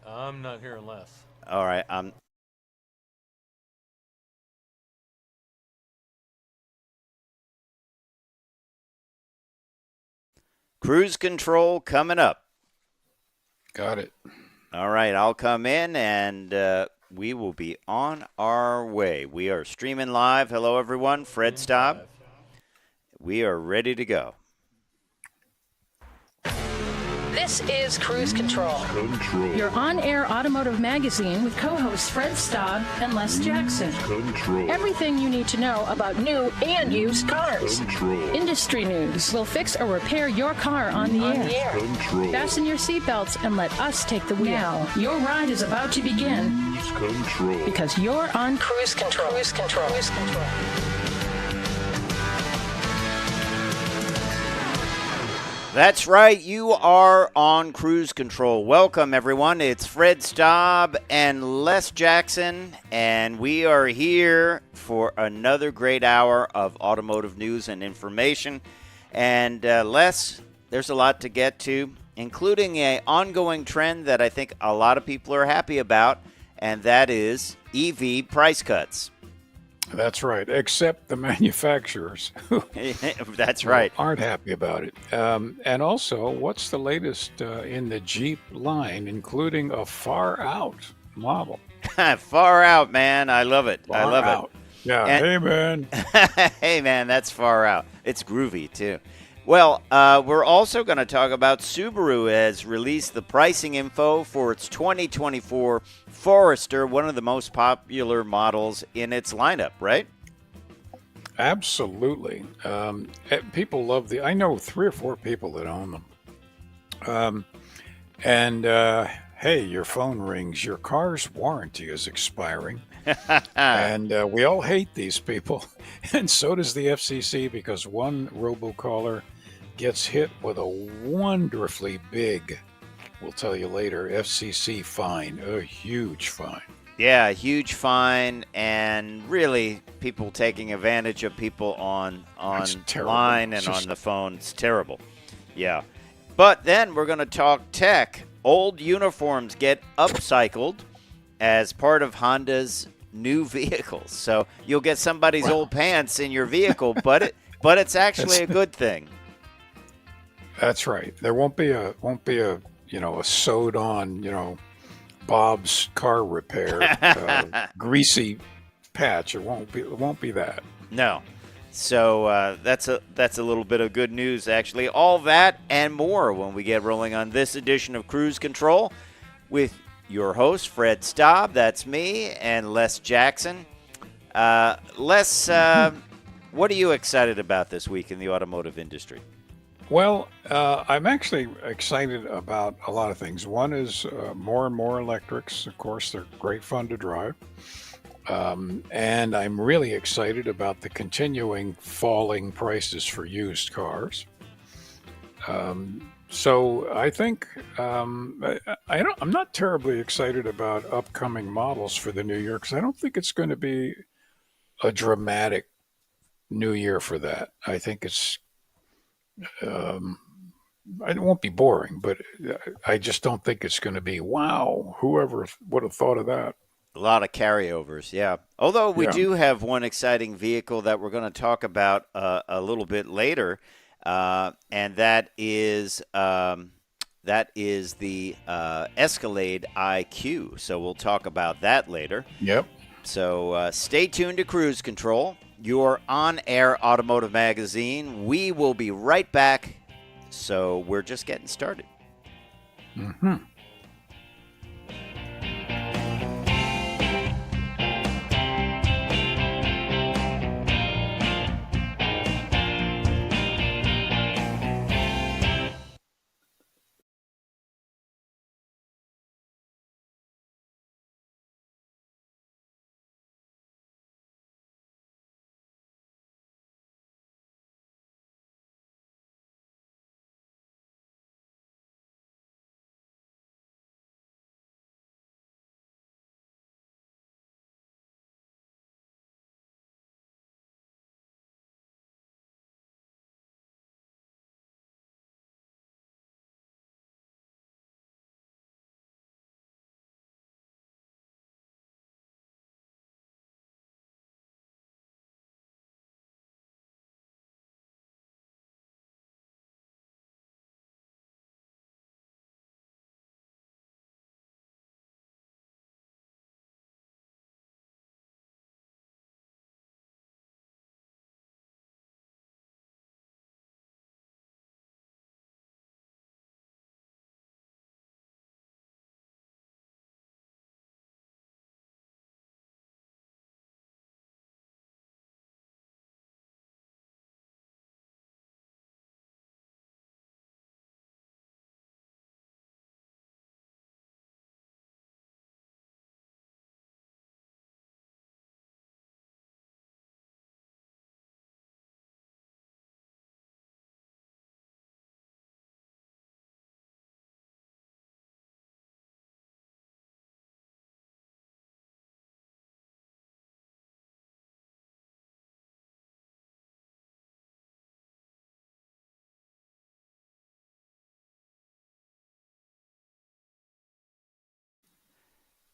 I'm not hearing less. All right. Cruise control coming up. Got it. All right. I'll come in and we will be on our way. We are streaming live. Hello, everyone. Fred In Staub. five. We are ready to go. This is Cruise Control. Your on-air automotive magazine with co-hosts Fred Staub and Les Jackson. Everything you need to know about new and used cars. Industry news. We'll fix or repair your car on the air. Fasten your seatbelts and let us take the wheel. Now, your ride is about to begin because you're on Cruise Control. Cruise Control. Cruise Control. That's right. You are on cruise control. Welcome, everyone. It's Fred Staub and Les Jackson, and we are here for another great hour of automotive news and information. And Les, there's a lot to get to, including an ongoing trend that I think a lot of people are happy about, and that is EV price cuts. That's right, except the manufacturers who That's right. aren't happy about it. And also, what's the latest in the Jeep line, including a far out model? Far out, man. I love it. I Far love out. Yeah, And- hey, man. it. Hey, man, that's far out. It's groovy, too. Well, we're also going to talk about Subaru has released the pricing info for its 2024 Forester, one of the most popular models in its lineup, right? Absolutely. People love I know 3 or 4 people that own them. And hey, your phone rings. Your car's warranty is expiring. And we all hate these people. And so does the FCC because one robocaller gets hit with a wonderfully big, we'll tell you later, FCC fine, a huge fine. Yeah, a huge fine, and really people taking advantage of people on It's terrible. line and It's just- on the phone. It's terrible. Yeah. But then we're going to talk tech. Old uniforms get upcycled as part of Honda's new vehicles. So you'll get somebody's Well- old pants in your vehicle, but it's actually a good thing. That's right. There won't be a a sewed on Bob's car repair greasy patch. It won't be that. No. So that's a little bit of good news, actually. All that and more when we get rolling on this edition of Cruise Control with your host, Fred Staub. That's me, and Les Jackson. Les, what are you excited about this week in the automotive industry? Well, I'm actually excited about a lot of things. One is more and more electrics. Of course, they're great fun to drive. And I'm really excited about the continuing falling prices for used cars. So I think I'm not terribly excited about upcoming models for the new year because I don't think it's going to be a dramatic new year for that. I think um, it won't be boring, but I just don't think it's going to be wow. Whoever would have thought of that? A lot of carryovers, yeah. Although we Yeah. do have one exciting vehicle that we're going to talk about a little bit later, and that is the Escalade IQ. So we'll talk about that later. Yep. So stay tuned to Cruise Control, your on-air automotive magazine. We will be right back. So we're just getting started. Hmm.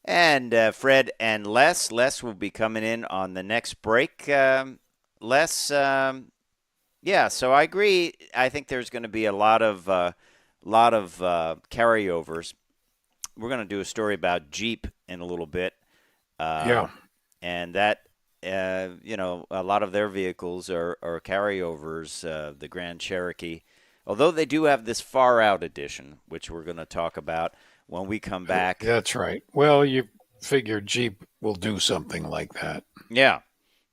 And Fred and Les will be coming in on the next break. Les, yeah, so I agree. I think there's going to be a lot of carryovers. We're going to do a story about Jeep in a little bit. Yeah. And that, a lot of their vehicles are carryovers, the Grand Cherokee. Although they do have this far out edition, which we're going to talk about when we come back. That's right. Well, you figure Jeep will do something like that. Yeah.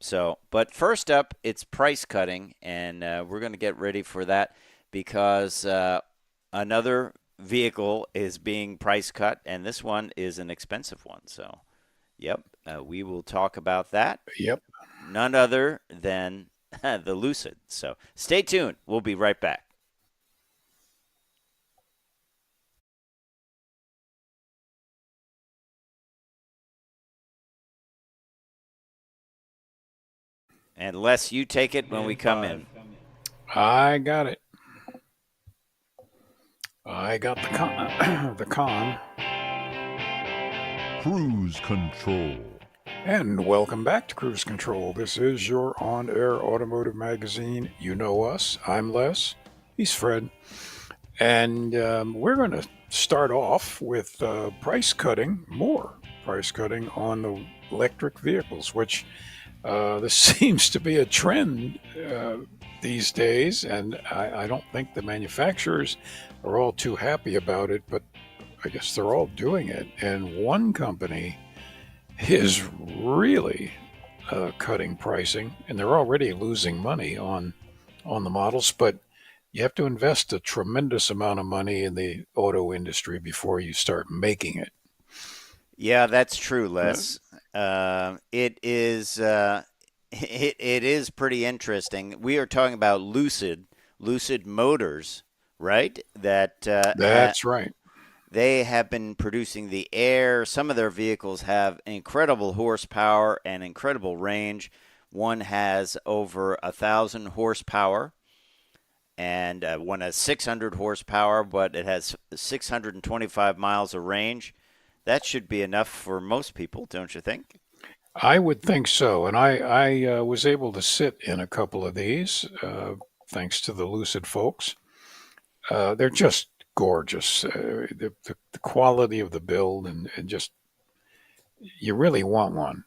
So, but first up, it's price cutting, and we're going to get ready for that because another vehicle is being price cut, and this one is an expensive one. So, yep, we will talk about that. Yep. None other than the Lucid. So, stay tuned. We'll be right back. And Les, you take it when we come in. I got it. I got the con. the con. Cruise Control. And welcome back to Cruise Control. This is your on-air automotive magazine. You know us. I'm Les. He's Fred. And we're going to start off with price cutting on the electric vehicles, which this seems to be a trend these days. And I don't think the manufacturers are all too happy about it, but I guess they're all doing it. And one company is really cutting pricing, and they're already losing money on the models, but you have to invest a tremendous amount of money in the auto industry before you start making it. Yeah, that's true, Les. It is it is pretty interesting. We are talking about Lucid Motors, right? That's right. They have been producing the Air. Some of their vehicles have incredible horsepower and incredible range. One has over 1,000 horsepower, and one has 600 horsepower, but it has 625 miles of range. That should be enough for most people, don't you think? I would think so. And I was able to sit in a couple of these, thanks to the Lucid folks. They're just gorgeous. The quality of the build and just you really want one.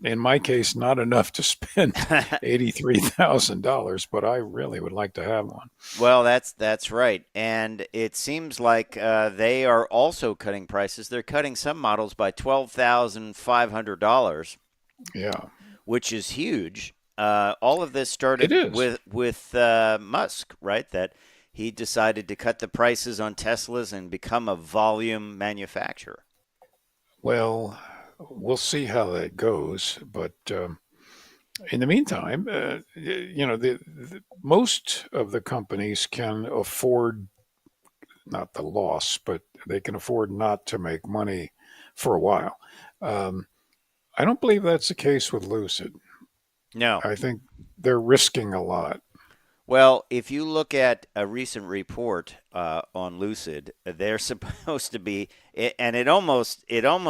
In my case, not enough to spend $83,000, but I really would like to have one. Well, that's right, and it seems like they are also cutting prices. They're cutting some models by $12,500. Yeah, which is huge. All of this started with Musk, right? That he decided to cut the prices on Teslas and become a volume manufacturer. Well, we'll see how that goes. But in the meantime, most of the companies can afford not the loss, but they can afford not to make money for a while. I don't believe that's the case with Lucid. No. I think they're risking a lot. Well, if you look at a recent report on Lucid, they're supposed to be, and it almost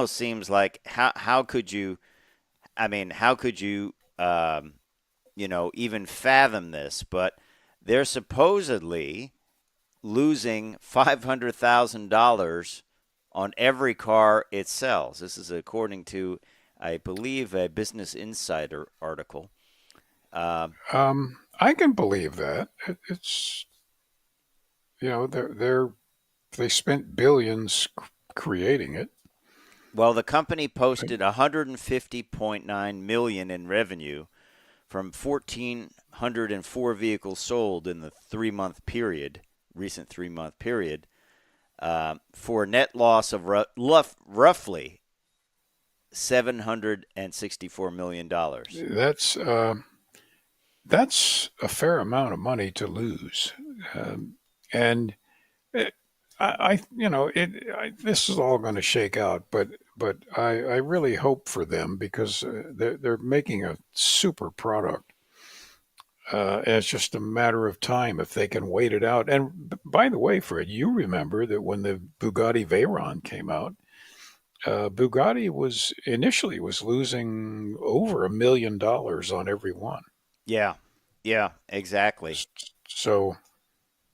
seems like how could you even fathom this? But they're supposedly losing $500,000 on every car it sells. This is according to, I believe, a Business Insider article. I can believe that. It's they spent billions creating it. Well, the company posted $150.9 million in revenue from 1,404 vehicles sold in the recent 3-month period, for a net loss of roughly $764 million. That's a fair amount of money to lose, and this is all going to shake out. But I really hope for them because they're making a super product. And it's just a matter of time if they can wait it out. And by the way, Fred, you remember that when the Bugatti Veyron came out, Bugatti was initially was losing over $1 million on every one. Yeah. Yeah, exactly. So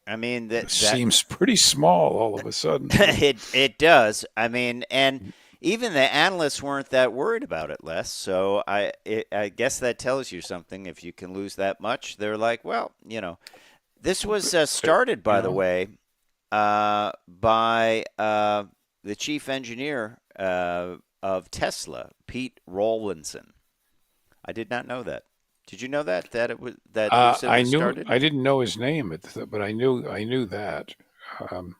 I mean it that seems pretty small all of a sudden. it does. I mean, and even the analysts weren't that worried about it, Les. So I guess that tells you something. If you can lose that much, they're like, well, this was started, You by the know, way, by the chief engineer of Tesla, Pete Rawlinson. I did not know that. Did you know that it was that Lucid was started? I didn't know his name, but I knew that, um,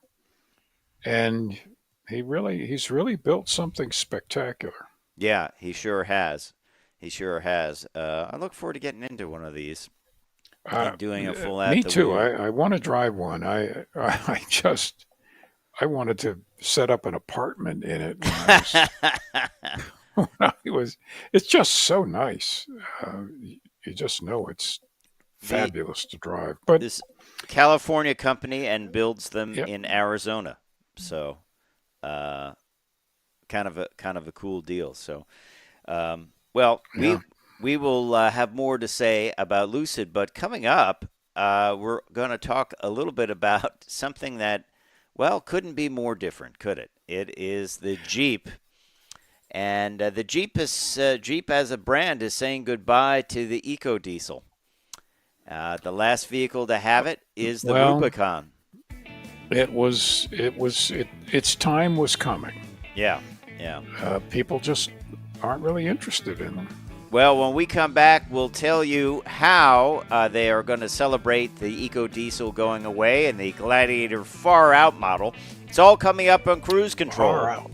and he's really built something spectacular. Yeah, he sure has. He sure has. I look forward to getting into one of these Uh, and doing a full at Me the too. wheel. I want to drive one. I wanted to set up an apartment in it when I was. It's just so nice. You just know it's the fabulous to drive. But This California company and builds them yeah, in Arizona. So, uh, kind of a cool deal. So, well, yeah. we will have more to say about Lucid, but coming up, we're going to talk a little bit about something that, well, couldn't be more different, could it? It is the Jeep, and the Jeep as a brand is saying goodbye to the EcoDiesel. The last vehicle to have it is the Well, Rubicon. its time was coming. Yeah, yeah. People just aren't really interested in them. Well, when we come back, we'll tell you how they are going to celebrate the EcoDiesel going away and the Gladiator Far Out model. It's all coming up on Cruise Control. Far out.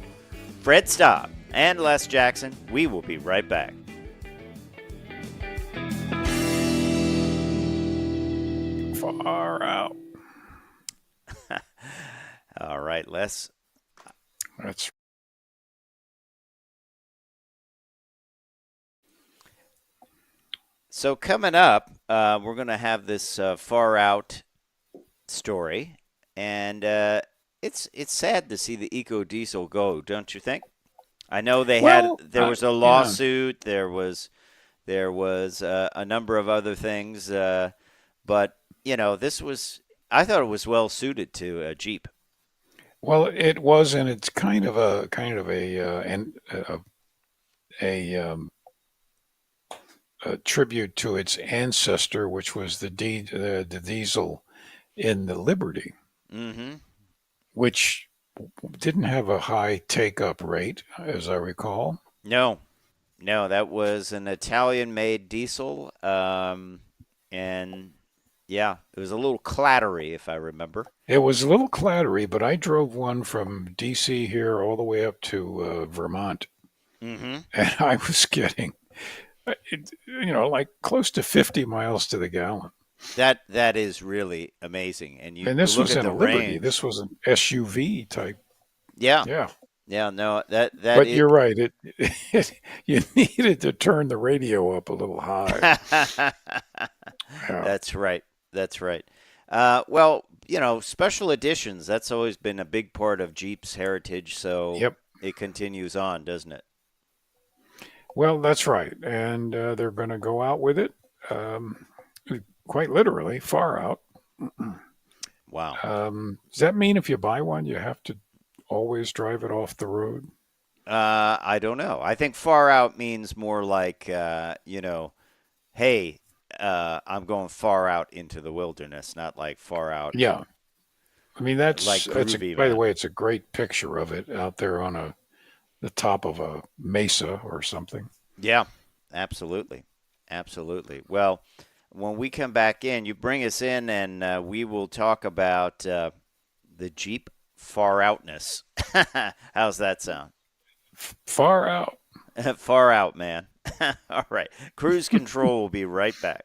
Fred Staub and Les Jackson. We will be right back. Far out. All right, Les. That's So coming up, we're going to have this Far Out story, and it's sad to see the EcoDiesel go, don't you think? I know there was a yeah. lawsuit, there was a number of other things, but I thought it was well suited to a Jeep. Well, it was, and it's kind of a tribute to its ancestor, which was the diesel in the Liberty, Mm-hmm. which didn't have a high take up rate, as I recall. No, no, that was an Italian-made diesel, and yeah, it was a little clattery, if I remember. It was a little clattery, but I drove one from DC here all the way up to Vermont, Mm-hmm. and I was getting, like close to 50 miles to the gallon. That is really amazing, and you And this look was at in the a Liberty. This range. was an SUV type. Yeah, Yeah. yeah, no, that But is. you're right. You needed to turn the radio up a little high. Yeah. That's right. That's right. Well, special editions, that's always been a big part of Jeep's heritage, so Yep. it continues on, doesn't it? Well, that's right. And they're going to go out with it, quite literally, far out. Wow. Does that mean if you buy one, you have to always drive it off the road? I don't know. I think far out means more like, hey, I'm going far out into the wilderness, not like far out Yeah. I mean, like groovy, by the man. way, it's a great picture of it out there on the top of a mesa or something. Yeah, absolutely. Absolutely. Well, when we come back in, you bring us in and we will talk about the Jeep far outness. How's that sound? Far out. Far out, man. All right. Cruise Control will be right back.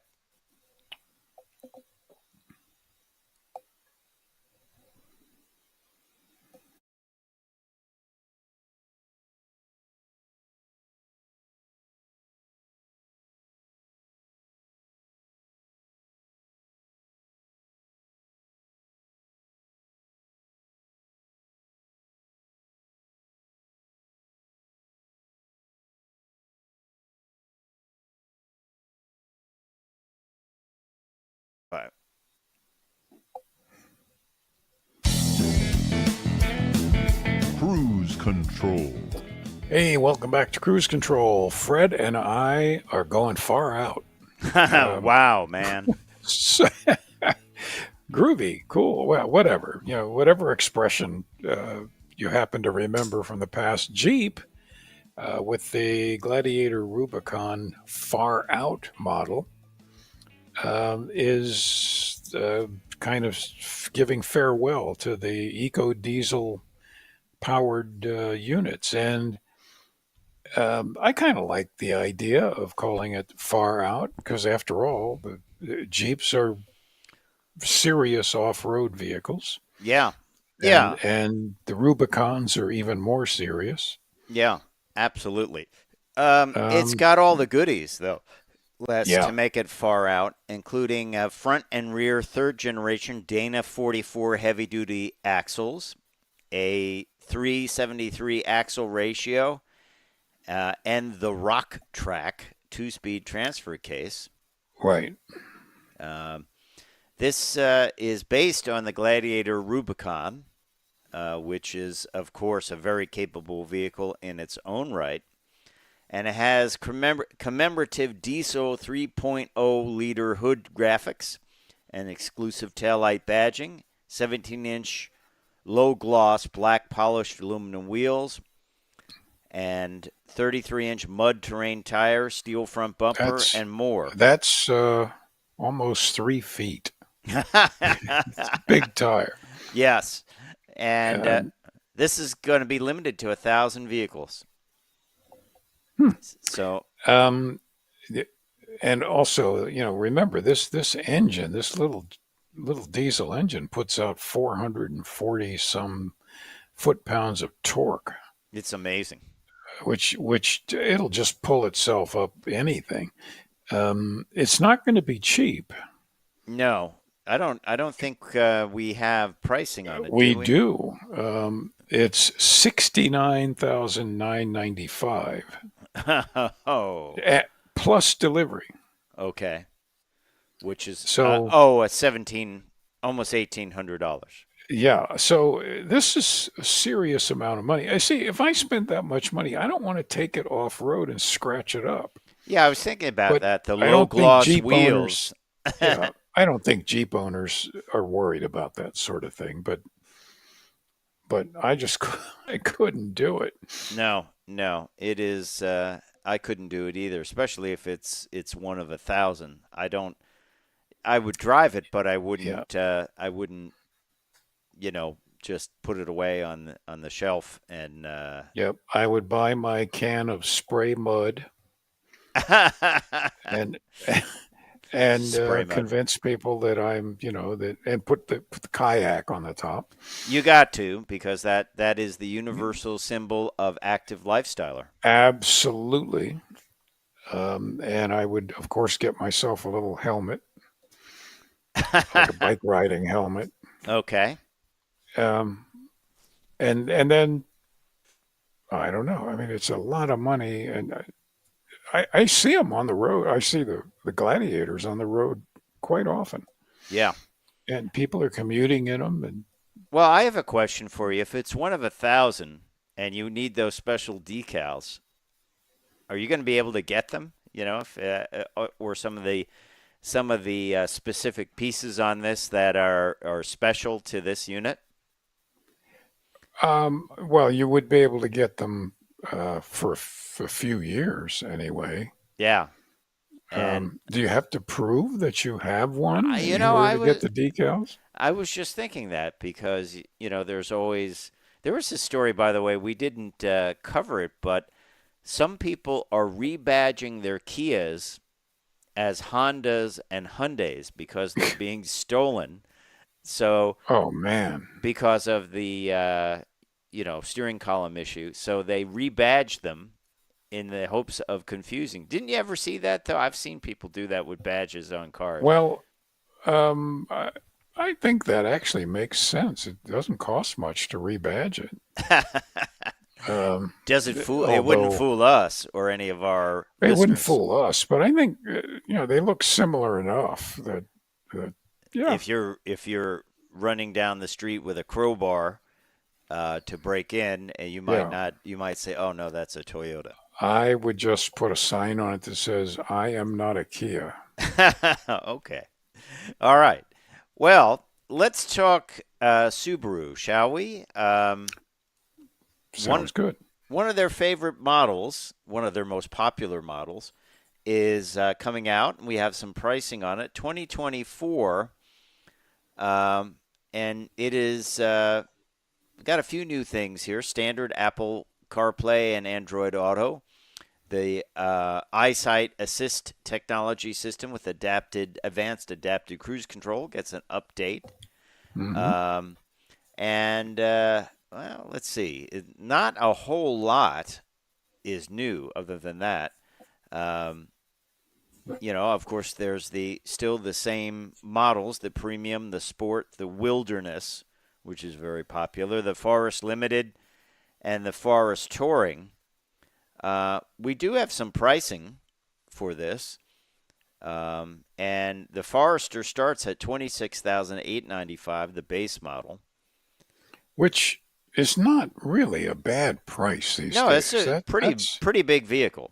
But Cruise Control. Hey, welcome back to Cruise Control. Fred and I are going far out. wow, man. So- Groovy, cool. Well, whatever. Whatever expression you happen to remember from the past. Jeep, with the Gladiator Rubicon Far Out model, is kind of giving farewell to the eco diesel powered units. And I kind of like the idea of calling it Far Out because, after all, the Jeeps are serious off-road vehicles. Yeah. Yeah. And the Rubicons are even more serious. Yeah, absolutely. It's got all the goodies, though, Les, Yeah. to make it far out, including front and rear third-generation Dana 44 heavy-duty axles, a 373 axle ratio, and the Rock Track two-speed transfer case. Right. This is based on the Gladiator Rubicon, which is, of course, a very capable vehicle in its own right. And it has commemorative diesel 3.0-liter hood graphics and exclusive taillight badging, 17-inch low-gloss black polished aluminum wheels, and 33-inch mud terrain tire, steel front bumper, and more. That's almost 3 feet. Big tire. Yes. And this is going to be limited to 1,000 vehicles. So, And also, remember this engine, this little diesel engine puts out 440 some foot-pounds of torque, it's amazing. which it'll just pull itself up anything. It's not going to be cheap. No, I don't think we have pricing on it. We we? do. It's $69,995 Oh, plus delivery. okay. Which is So- almost $1,800. Yeah, so this is a serious amount of money. I see. If I spent that much money, I don't want to take it off road and scratch it up. Yeah, I was thinking about But that. The I low don't think gloss Jeep wheels. Yeah, I don't think Jeep owners are worried about that sort of thing. But I just I couldn't do it. No, it is. I couldn't do it either, especially if it's one of 1,000. I would drive it, but I wouldn't. I wouldn't. Just put it away on the shelf and. Yep, I would buy my can of spray mud and Spray mud. convince people that I'm, and put the kayak on the top. You got to, because that is the universal symbol of active lifestyler. Absolutely. And I would, of course, get myself a little helmet, like a bike riding helmet. Okay. And then, I don't know. I mean, it's a lot of money. And I see them on the road. I see the Gladiators on the road quite often. Yeah. And people are commuting in them. And Well, I have a question for you. If it's one of 1,000 and you need those special decals, are you going to be able to get them? Or some of the specific pieces on this that are special to this unit? well, you would be able to get them for a few years anyway. Yeah. And Do you have to prove that you have one in I order to get the decals? I was just thinking that because, there was this story, by the way, we didn't cover it, but some people are rebadging their Kias as Hondas and Hyundais because they're being stolen. So, Oh man, because of the, steering column issue, so they rebadged them in the hopes of confusing. Didn't you ever see that, though? I've seen people do that with badges on cars. well, I think that actually makes sense. It doesn't cost much to rebadge it. Does it fool? It wouldn't although- fool us or any of our It wouldn't listeners. fool us, but I think they look similar enough that Yeah. if you're running down the street with a crowbar to break in, and you might say, "Oh no, that's a Toyota." I would just put a sign on it that says, "I am not a Kia." Okay. All right. Well, let's talk Subaru, shall we? Sounds good. One of their favorite models, one of their most popular models, is coming out, and we have some pricing on it. 2024, and it is got a few new things here. Standard Apple CarPlay and Android Auto. The EyeSight Assist technology system with advanced adapted cruise control gets an update. Mm-hmm. Well, let's see. Not a whole lot is new other than that. Of course, there's still the same models, the Premium, the Sport, the Wilderness, which is very popular, the Forest Limited, and the Forest Touring. We do have some pricing for this. And the Forester starts at $26,895, the base model. Which is not really a bad price these days. No, it's a pretty big vehicle.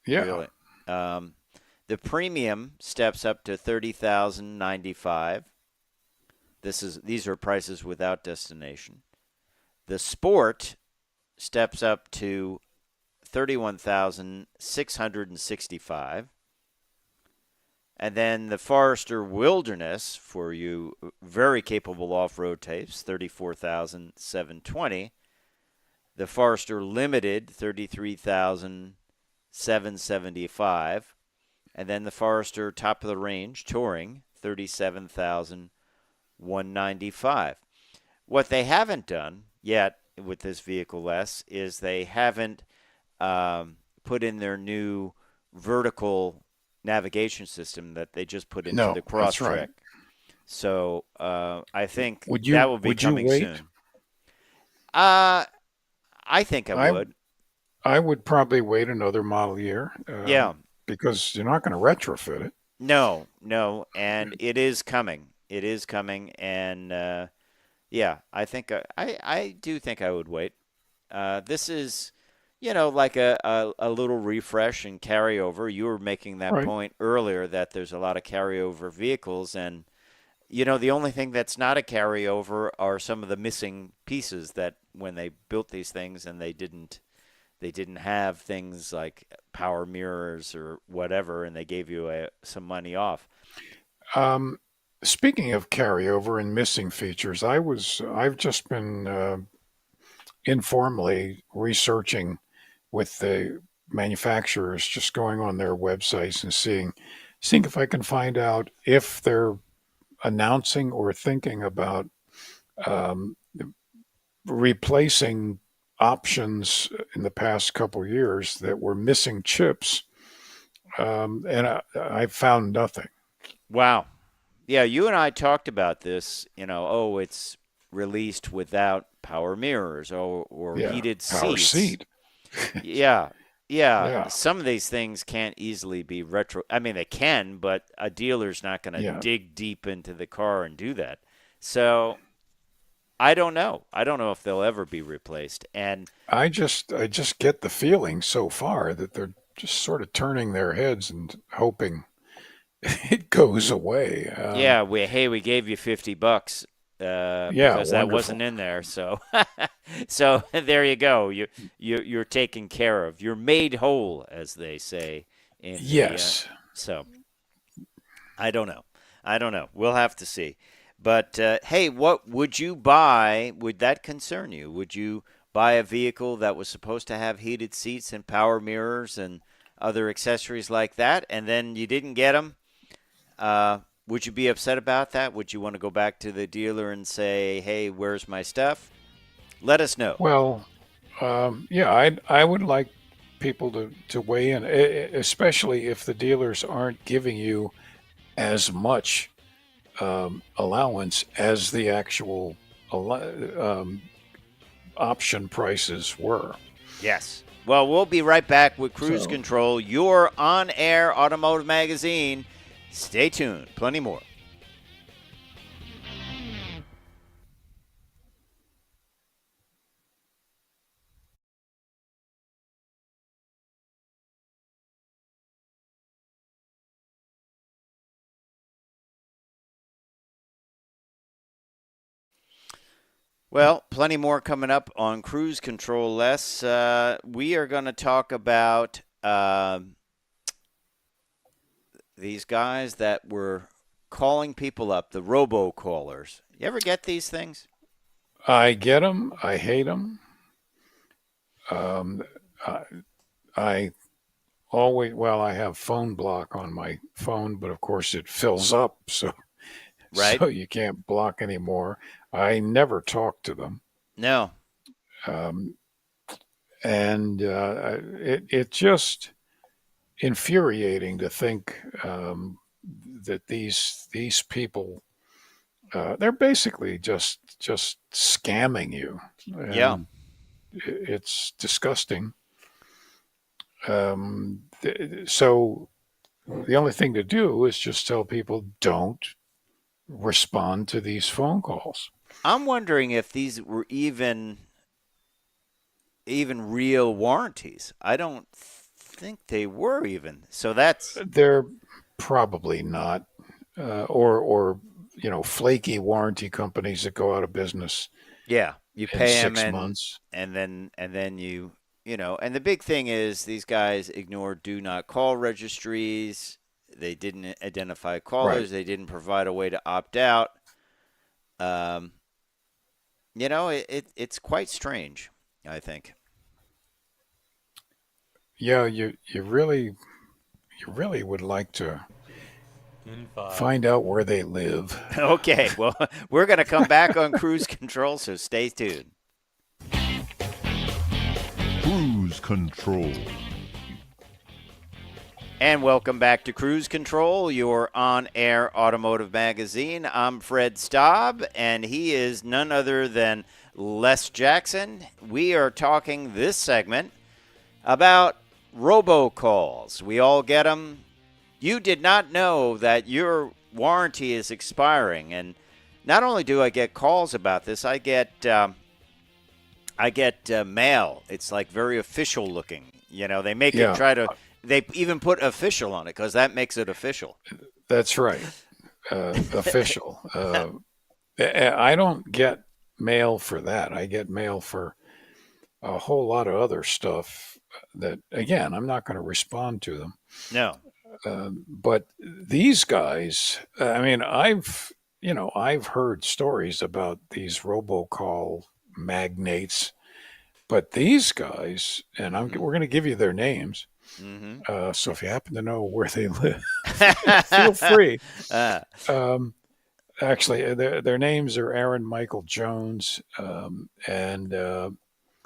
Yeah. Really. The Premium steps up to $30,095. These are prices without destination. The Sport steps up to $31,665. And then the Forester Wilderness, for you very capable off-road types, $34,720. The Forester Limited, $33,775. And then the Forester Top of the Range Touring, $37,195. What they haven't done yet with this vehicle, Les, is they haven't put in their new vertical navigation system that they just put into the Crosstrek. Right. So I think that will be coming soon. I think I would. I would probably wait another model year. Because you're not going to retrofit it. No, and it is coming. And I think I do think I would wait. This is, like a little refresh and carryover. You were making that point earlier that there's a lot of carryover vehicles, and the only thing that's not a carryover are some of the missing pieces that when they built these things and they didn't have things like power mirrors or whatever, and they gave you some money off. Speaking of carryover and missing features, I've just been informally researching with the manufacturers, just going on their websites and seeing if I can find out if they're announcing or thinking about replacing options in the past couple of years that were missing chips, and I found nothing. Wow. Yeah, you and I talked about this, it's released without power mirrors or heated power seats. Seat. Yeah. Some of these things can't easily be they can, but a dealer's not going to dig deep into the car and do that. So I don't know. I don't know if they'll ever be replaced. And I just get the feeling so far that they're just sort of turning their heads and hoping it goes away. We gave you $50 because that wonderful. wasn't in there. So, so there you go. You're taken care of. You're made whole, as they say. Yes. So I don't know. We'll have to see. But hey, what would you buy? Would that concern you? Would you buy a vehicle that was supposed to have heated seats and power mirrors and other accessories like that, and then you didn't get them? Would you be upset about that? Would you want to go back to the dealer and say, hey, where's my stuff? Let us know. Well, I would like people to weigh in, especially if the dealers aren't giving you as much allowance as the actual option prices were. Yes. Well, we'll be right back with Cruise Control, your on-air automotive magazine. Stay tuned. Plenty more. Well, plenty more coming up on Cruise Control, Les. We are going to talk about these guys that were calling people up, the robocallers. You ever get these things? I get them. I hate them. I, I always, well, I have phone block on my phone, but of course it fills up, so Right? so you can't block anymore. I never talk to them, No. um, and it just infuriating to think that these people they're basically just scamming you, Yeah. and it's disgusting. So the only thing to do is just tell people don't respond to these phone calls. I'm wondering if these were even real warranties. I don't think they were even. So that's They're probably not, or flaky warranty companies that go out of business yeah, you in pay them 6 months. and then and the big thing is these guys ignore do not call registries. They didn't identify Right. callers. They didn't provide a way to opt out. Um, it's quite strange, I think. Yeah, you really would like to find out where they live. Okay, well, we're going to come back on Cruise Control, so stay tuned. Cruise Control. And welcome back to Cruise Control, your on-air automotive magazine. I'm Fred Staub, and he is none other than Les Jackson. We are talking this segment about robocalls. We all get them. You did not know that your warranty is expiring, and not only do I get calls about this, I get mail. It's like very official looking. They make it Yeah, they even put official on it because that makes it official. that's right. Official. I don't get mail for that. I get mail for a whole lot of other stuff that, again, I'm not going to respond to them. No. But these guys, I mean, I've heard stories about these robocall magnates, but these guys, and we're going to give you their names. Mm-hmm. So if you happen to know where they live, feel free. Um, Actually, their names are Aaron Michael Jones,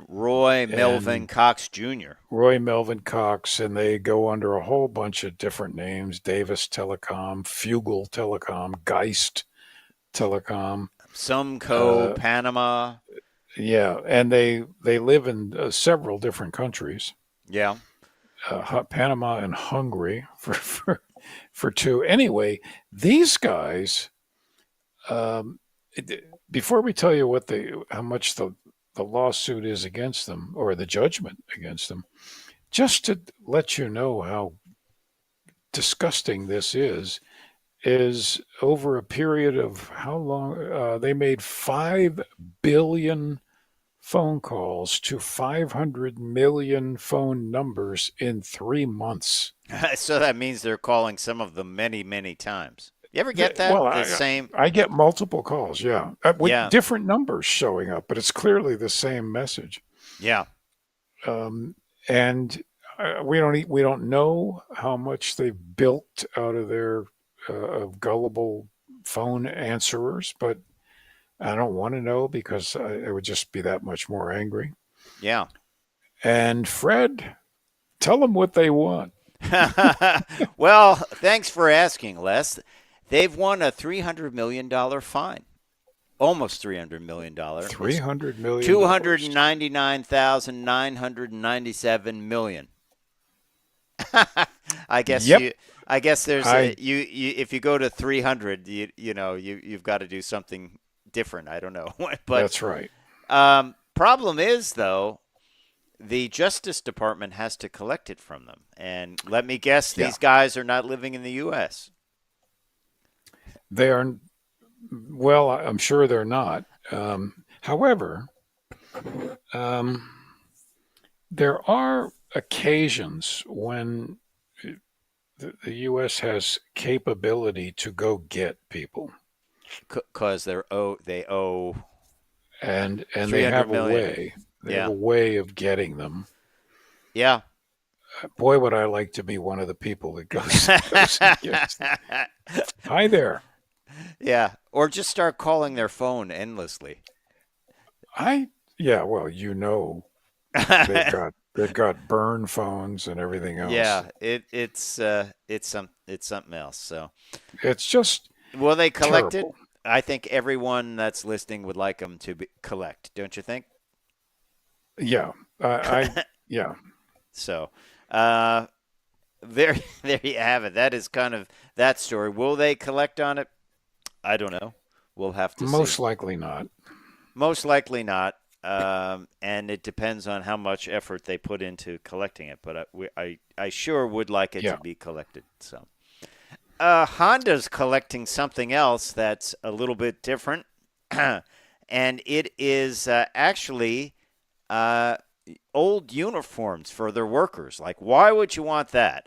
Roy Melvin and Cox Jr. Roy Melvin Cox, and they go under a whole bunch of different names: Davis Telecom, Fugel Telecom, Geist Telecom. Sumco, Uh, Panama. yeah, and they live in several different countries, Yeah. Panama and Hungary for two. Anyway, these guys. Um, Before we tell you how much the lawsuit is against them, or the judgment against them, just to let you know how disgusting this is over a period of how long they made 5 billion phone calls to 500 million phone numbers in 3 months. So that means they're calling some of them many, many times. You ever get Well, that? The same? I get multiple calls, yeah, with Yeah. different numbers showing up, but it's clearly the same message. Yeah. Um, and we don't know how much they've built out of their gullible phone answerers, but I don't want to know because I would just be that much more angry. Yeah. And Fred, tell them what they want. Well, thanks for asking, Les. They've won a $300 million fine. Almost $300 million. $300 million. $299,997 million. I guess Yep. I guess there's I you if you go to 300, you've got to do something different. I don't know. But That's right. problem is though, the Justice Department has to collect it from them. And let me guess, Yeah. these guys are not living in the US. They are, well, I'm sure they're not. However, um, there are occasions when the U.S. has capability to go get people, Because they owe and they 300 have a million. way. They have Yeah. a way of getting them. Yeah. Boy, would I like to be one of the people that goes and gets them. Hi there. Yeah. Or just start calling their phone endlessly. Yeah, well, they've got burn phones and everything else. Yeah, it's something else. So It's just will they collect terrible. it? I think everyone that's listening would like them to collect, don't you think? Yeah, yeah. So, there there you have it. That is kind of that story. Will they collect on it? I don't know. We'll have to Most see. likely not. Most likely not. And it depends on how much effort they put into collecting it. But I sure would like it Yeah. to be collected. So, Honda's collecting something else that's a little bit different, and it is actually old uniforms for their workers. Like, why would you want that?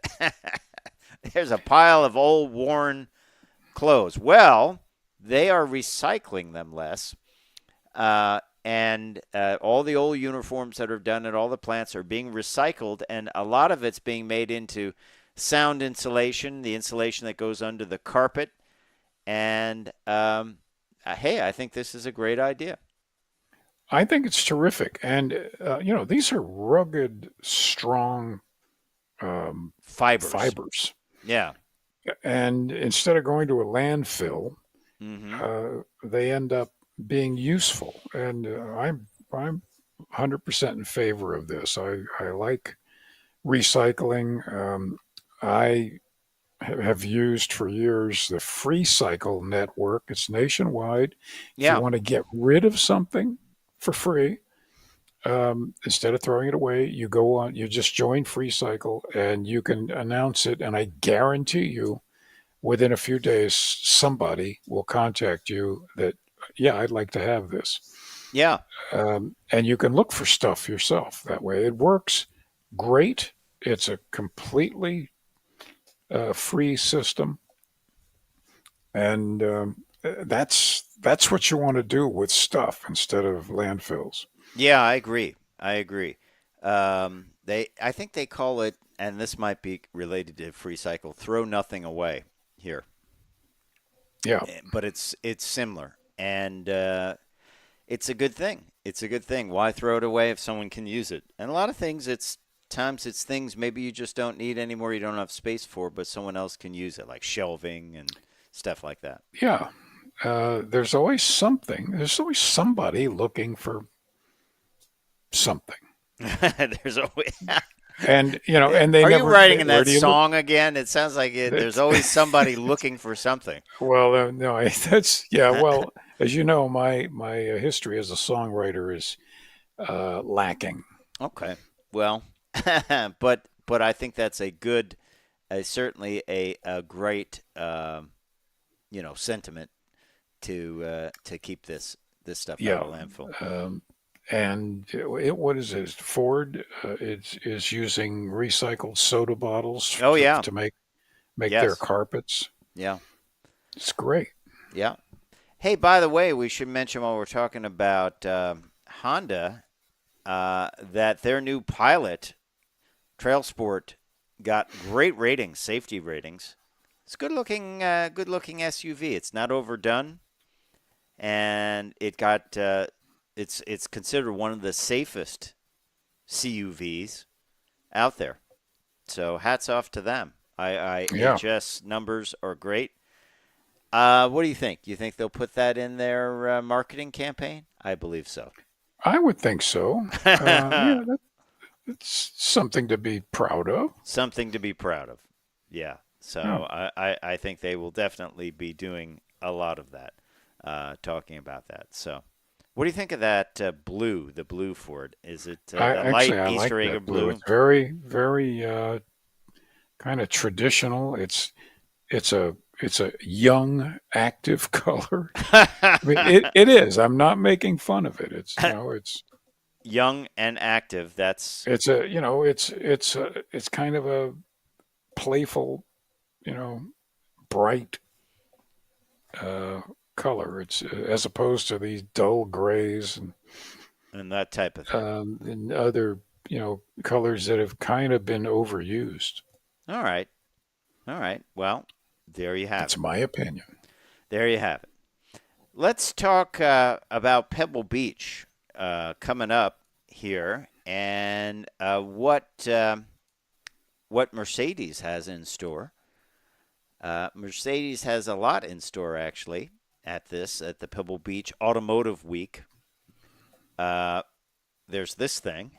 There's a pile of old, worn clothes. Well, they are recycling them less. And all the old uniforms that are done at all the plants are being recycled, and a lot of it's being made into sound insulation, the insulation that goes under the carpet. And hey, I think this is a great idea. I think it's terrific, and these are rugged, strong fibers. Yeah. And instead of going to a landfill, they end up being useful. And I'm 100% in favor of this. I like recycling. I have used for years the FreeCycle network. It's nationwide. If Yeah. you want to get rid of something for free, instead of throwing it away, you go on, you just join FreeCycle and you can announce it. And I guarantee you, within a few days, somebody will contact you that, yeah, I'd like to have this. Yeah. And you can look for stuff yourself that way. It works great. It's a completely free system. And that's what you want to do with stuff instead of landfills. Yeah, I agree. I think they call it, and this might be related to FreeCycle, throw nothing away here. Yeah. But it's similar, and it's a good thing. It's a good thing. Why throw it away if someone can use it? And a lot of things, it's things maybe you just don't need anymore. You don't have space for, but someone else can use it, like shelving and stuff like that. Yeah. There's always something. There's always somebody looking for something. There's always. And and they Are never. you writing in where that do you song again? It sounds like there's always somebody looking for something. Well, no, that's yeah. Well, as you know, my history as a songwriter is lacking. Okay. Well, but I think that's a good, certainly a great, sentiment to keep this stuff out of landfill. And what is it? Ford is using recycled soda bottles. Oh, yeah. To make Yes. their carpets. Yeah. It's great. Yeah. Hey, by the way, we should mention while we're talking about Honda that their new Pilot Trail Sport got great ratings, safety ratings. It's a good looking SUV. It's not overdone, and it got it's considered one of the safest CUVs out there. So hats off to them. HS numbers are great. What do you think? You think they'll put that in their marketing campaign? I believe so. I would think so. It's something to be proud of. Something to be proud of. Yeah. So I think they will definitely be doing a lot of that, talking about that. So what do you think of that the blue Ford? Is it I light like Easter egg that blue? It's very, very kind of traditional. It's a it's a young, active color. I mean, it is. I'm not making fun of it. It's it's Young and active. That's it's a it's kind of a playful, bright color. It's as opposed to these dull grays and that type of thing. and other colors that have kind of been overused. All right. All right. Well, there you have That's it. my opinion. There you have it. Let's talk about Pebble Beach coming up here, and what Mercedes has in store. Mercedes has a lot in store, actually, at the Pebble Beach Automotive Week. There's this thing.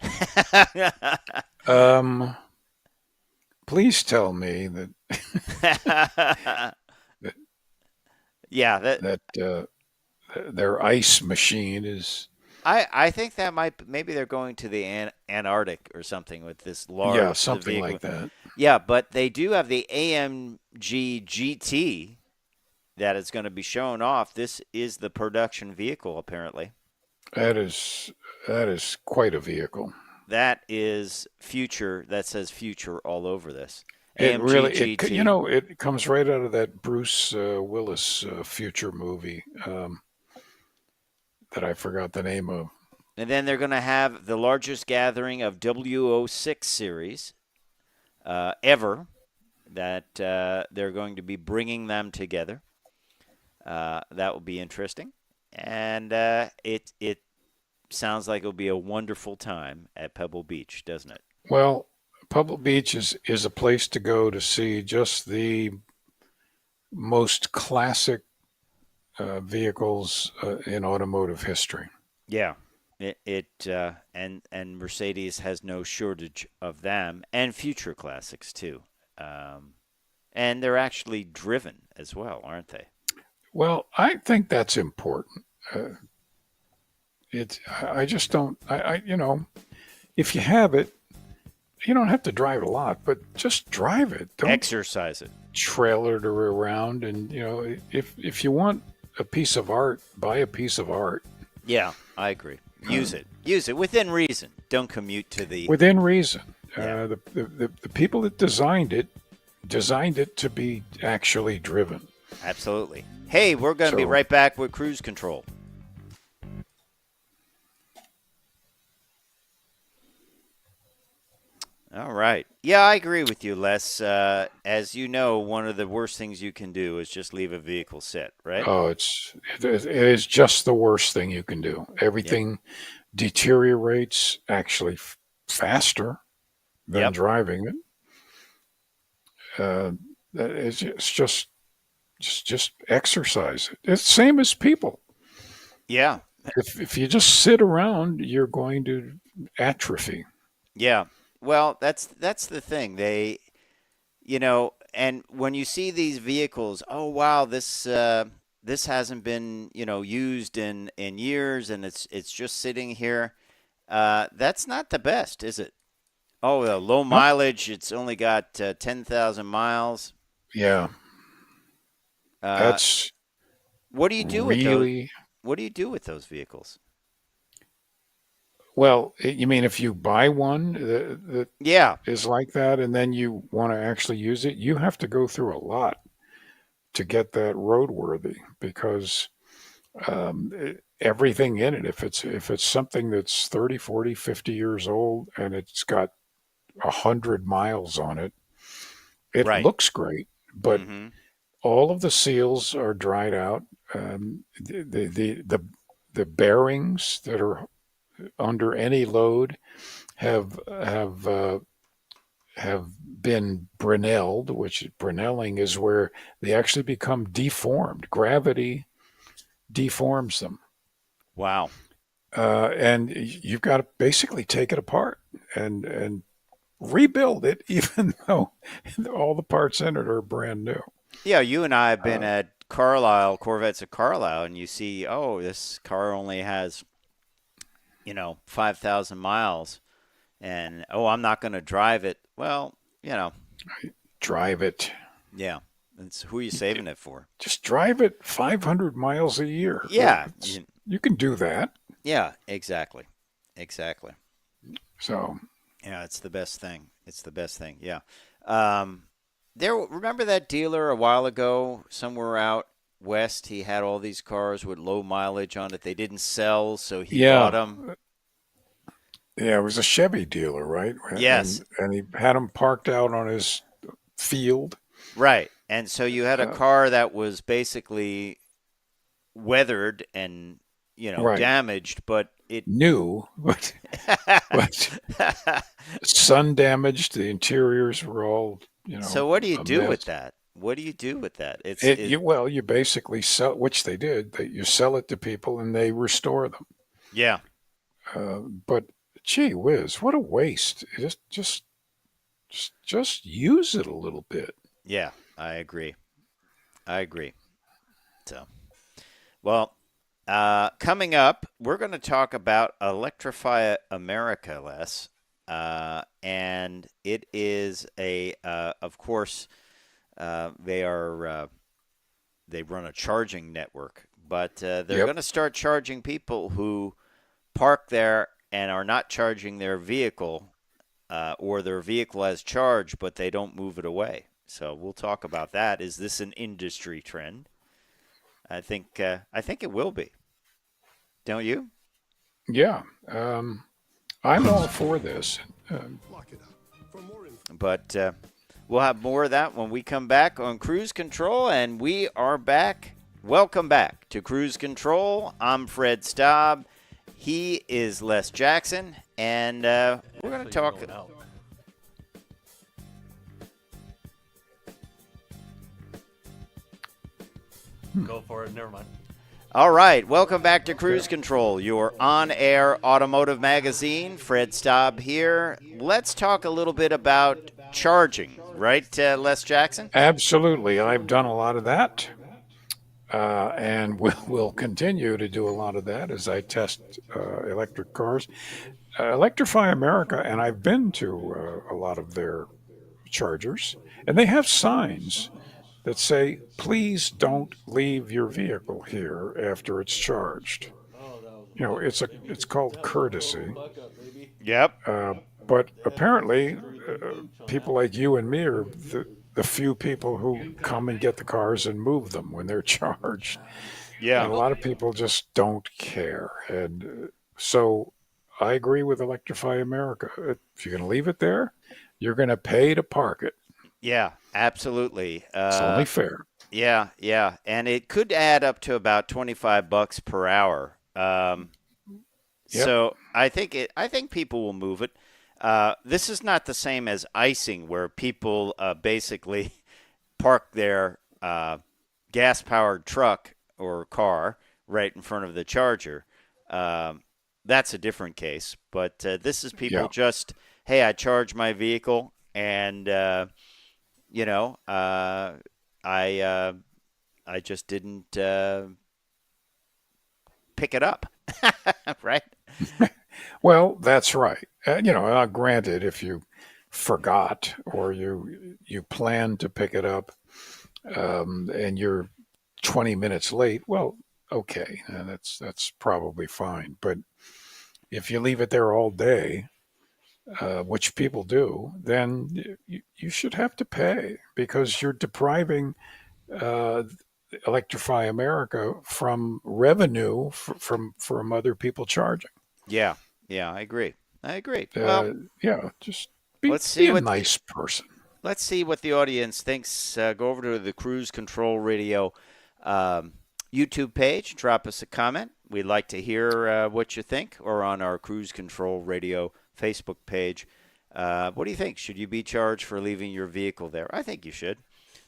Please tell me that Yeah, that their ice machine is I think that maybe they're going to the Antarctic or something with this large something vehicle. like that. Yeah, but they do have the AMG GT that is going to be shown off. This is the production vehicle, apparently. That is quite a vehicle. That is future. That says future all over this. It AMG really, GT. it comes right out of that Bruce Willis future movie that I forgot the name of. And then they're going to have the largest gathering of W06 series ever. That they're going to be bringing them together. That will be interesting, and it sounds like it'll be a wonderful time at Pebble Beach, doesn't it? Well, Pebble Beach is a place to go to see just the most classic vehicles in automotive history. Yeah, and Mercedes has no shortage of them, and future classics too, and they're actually driven as well, aren't they? Well, I think that's important. I just don't. If you have it, you don't have to drive a lot, but just drive it. Don't Exercise it. trailer it around. And if you want a piece of art, buy a piece of art. Yeah, I agree. Use it within reason. Don't commute to the. Within reason. Yeah. The people that designed it to be actually driven. Absolutely. Hey, we're going to be So- right back with Cruise Control. All right. Yeah, I agree with you, Les. As you know, one of the worst things you can do is just leave a vehicle sit, right? Oh, it is just the worst thing you can do. Everything deteriorates actually faster than Yep. driving it. It's just exercise it. It's the same as people. Yeah. If you just sit around, you're going to atrophy. Yeah. Well, that's the thing. They, and when you see these vehicles, oh wow, this hasn't been used in years, and it's just sitting here. That's not the best, is it? Oh, the low mileage. It's only got 10,000 miles. Yeah, that's What do you do with those? really What do you do with those vehicles? well. You mean if you buy one that Yeah. is like that, and then you want to actually use it, you have to go through a lot to get that roadworthy because everything in it, if it's something that's 30, 40, 50 years old and it's got 100 miles on it, it Right. looks great, but Mhm. all of the seals are dried out. The bearings that are under any load have been Brinelled, which Brinelling is where they actually become deformed. Gravity deforms them. Wow. And you've got to basically take it apart and rebuild it, even though all the parts in it are brand new. Yeah, you and I have been at Carlisle, Corvettes at Carlisle, and you see, oh, this car only has, 5,000 miles, and I'm not going to drive it. Well, Drive it. yeah, It's who are you saving it for? Just drive it 500 miles a year. Yeah. You can do that. Yeah, exactly. Exactly. So, Yeah, it's the best thing. It's the best thing. Yeah. Remember that dealer a while ago, somewhere out west? He had all these cars with low mileage on it. They didn't sell, so he bought them. Yeah, it was a Chevy dealer, right? Yes. And he had them parked out on his field. Right. And so you had a car that was basically weathered and, Right. damaged, but it New, but sun damaged. The interiors were all, So what do you a do mess. with that? What do you do with that? You basically sell, which they did. You sell it to people and they restore them. Yeah. But gee whiz, what a waste! Just use it a little bit. Yeah, I agree. So, well, coming up, we're going to talk about Electrify America, Les. And it is of course, they run a charging network, but they're going to start charging people who park there and are not charging their vehicle, or their vehicle has charge, but they don't move it away. So we'll talk about that. Is this an industry trend? I think it will be. Don't you? Yeah, I'm all for this. But we'll have more of that when we come back on Cruise Control, and we are back. Welcome back to Cruise Control. I'm Fred Staub. He is Les Jackson, and we're going to talk. Go for it. Never mind. All right. Welcome back to Cruise Control, your on-air automotive magazine. Fred Staub here. Let's talk a little bit about charging, right, Les Jackson? Absolutely. I've done a lot of that, and we'll continue to do a lot of that as I test electric cars. Electrify America, and I've been to a lot of their chargers, and they have signs that say, please don't leave your vehicle here after it's charged. It's called courtesy. Yep. But apparently, people like you and me are the few people who come and get the cars and move them when they're charged. Yeah. And a lot of people just don't care. And so I agree with Electrify America. If you're going to leave it there, you're going to pay to park it. Yeah, absolutely. It's only fair. Yeah, and it could add up to about $25 per hour. So I think people will move it. This is not the same as icing, where people basically park their gas-powered truck or car right in front of the charger. That's a different case. But this is people just, hey, I charge my vehicle, and I just didn't pick it up, right? Well, that's right. Granted, if you forgot or you plan to pick it up, and you're 20 minutes late, well, okay, that's probably fine. But if you leave it there all day, which people do, then you should have to pay, because you're depriving Electrify America from revenue from other people charging. Yeah, I agree. Just be a nice person. Let's see what the audience thinks. Go over to the Cruise Control Radio YouTube page. Drop us a comment. We'd like to hear what you think, or on our Cruise Control Radio Facebook page. What do you think? Should you be charged for leaving your vehicle there? I think you should.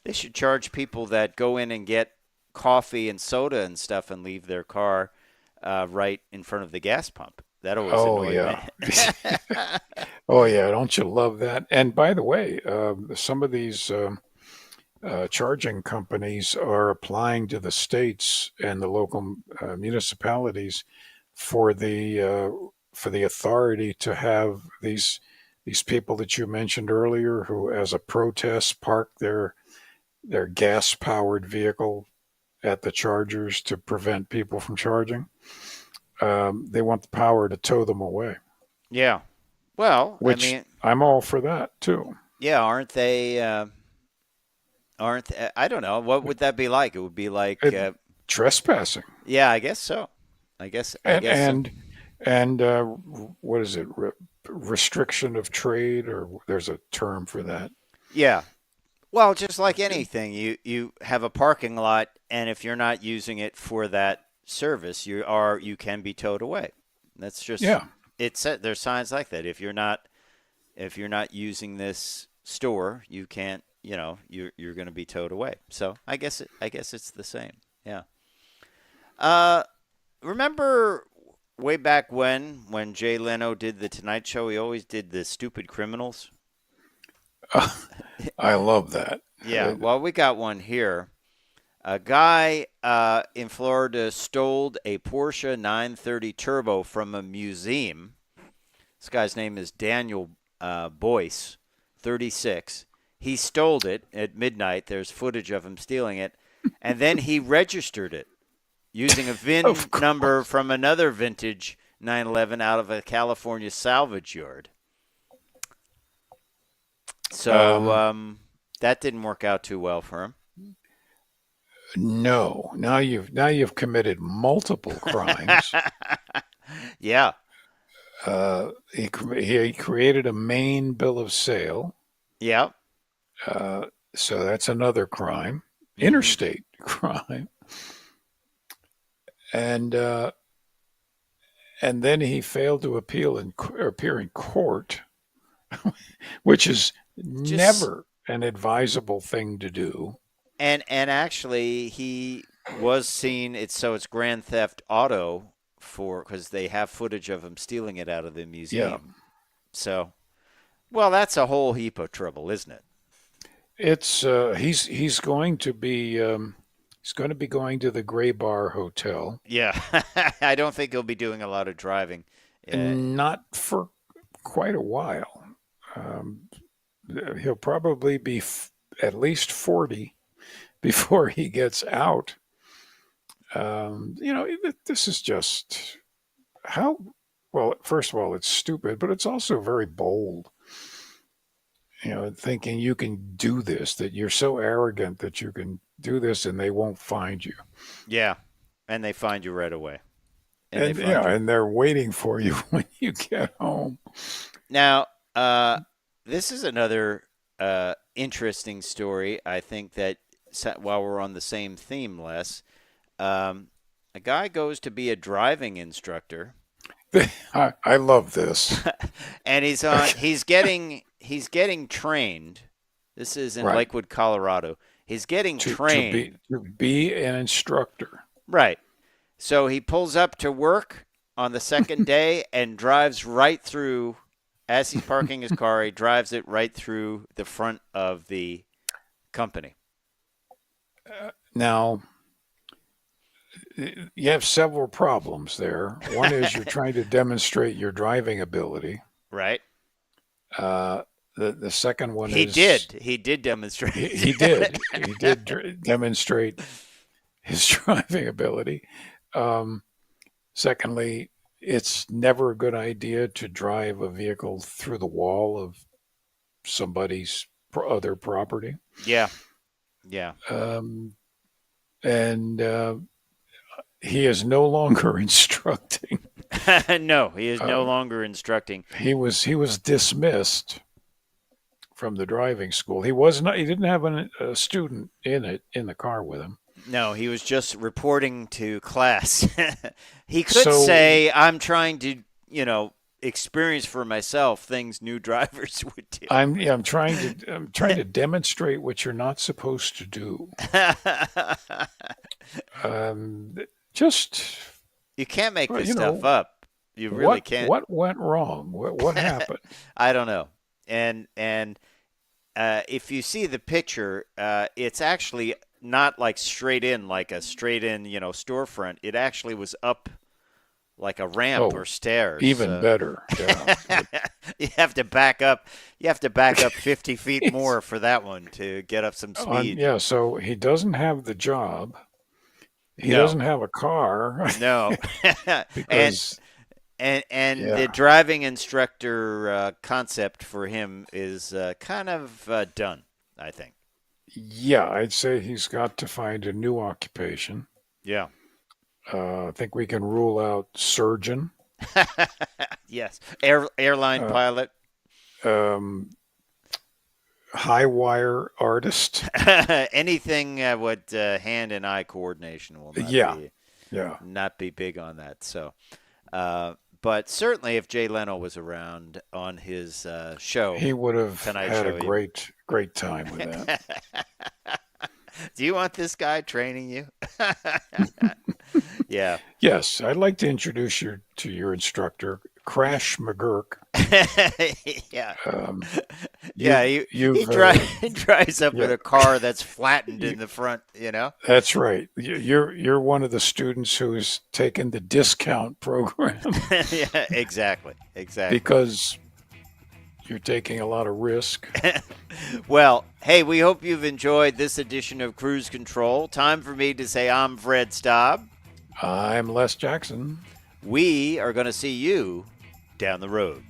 They should charge people that go in and get coffee and soda and stuff and leave their car right in front of the gas pump. That always annoys me. Oh, yeah. Don't you love that? And by the way, some of these charging companies are applying to the states and the local municipalities for the authority to have these people that you mentioned earlier, who, as a protest, park their their gas-powered vehicle at the chargers to prevent people from charging. They want the power to tow them away, Yeah. Well, which I mean, I'm all for that too. yeah, aren't they? I don't know. What would that be like? It would be like, Trespassing. yeah, I guess so. I guess so. And what is it? Restriction of trade, or there's a term for that. Yeah. Well, just like anything, you have a parking lot, and if you're not using it for that service, you can be towed away. That's just there's signs like that. If you're not using this store, you can't. You're going to be towed away. So I guess it's the same. Yeah. Remember way back when Jay Leno did the Tonight Show, he always did the stupid criminals. I love that. Yeah, well, we got one here. A guy in Florida stole a Porsche 930 Turbo from a museum. This guy's name is Daniel Boyce, 36. He stole it at midnight. There's footage of him stealing it. And then he registered it using a VIN number from another vintage 911 out of a California salvage yard. So that didn't work out too well for him. No, now you've committed multiple crimes. Yeah. He created a Maine bill of sale. Yeah. So that's another crime, interstate crime. And then he failed to appear in court, which is never an advisable thing to do. And actually, he was seen. It's Grand Theft Auto because they have footage of him stealing it out of the museum. Yeah. So, well, that's a whole heap of trouble, isn't it? It's he's going to be going to the Gray Bar Hotel. Yeah, I don't think he'll be doing a lot of driving. Not for quite a while. He'll probably be at least 40 before he gets out. This is just first of all, it's stupid, but it's also very bold. Thinking you can do this, that you're so arrogant that you can do this and they won't find you. Yeah, and they find you right away. And they're waiting for you when you get home. Now, this is another interesting story. I think that while we're on the same theme, Les, a guy goes to be a driving instructor. I love this. And he's getting trained. This is in Lakewood, Colorado. He's getting trained to be an instructor. Right. So he pulls up to work on the second day and drives right through, as he's parking his car, he drives it right through the front of the company. Now, you have several problems there. One is you're trying to demonstrate your driving ability. Right. The second one He did demonstrate. He did demonstrate his driving ability. Secondly, it's never a good idea to drive a vehicle through the wall of somebody's other property. Yeah. Yeah. And he is no longer instructing. No, he is no longer instructing. He was dismissed from the driving school. He didn't have a student in the car with him. No, he was just reporting to class. He could say, "I'm trying to, experience for myself things new drivers would do." I'm trying to demonstrate what you're not supposed to do. You can't make this stuff up. You really can't. What went wrong? What happened? I don't know. And if you see the picture, it's actually not like straight in storefront. It actually was up like a ramp or stairs. Even better. Yeah. You have to back up. You have to back up 50 feet more for that one to get up some speed. Yeah, so he doesn't have the job. He No. doesn't have a car. No. Because And Yeah. the driving instructor concept for him is kind of done, I think. yeah, I'd say he's got to find a new occupation. Yeah. I think we can rule out surgeon, Yes. Airline pilot. high wire artist. Anything with hand and eye coordination will not Yeah. be Yeah. not be big on that. So, but certainly if Jay Leno was around on his show, He would have Tonight had Show, a great time with that. do you want this guy training you? Yeah. Yes, I'd like to introduce you to your instructor, Crash McGurk. Yeah. Um, Yeah, you- he you've, he drives up in yeah. a car that's flattened in the front, That's right. You're one of the students who's taken the discount program Yeah, exactly. because you're taking a lot of risk. Well, hey, we hope you've enjoyed this edition of Cruise Control. Time for me to say I'm Fred Staub. I'm Les Jackson. We are going to see you down the road.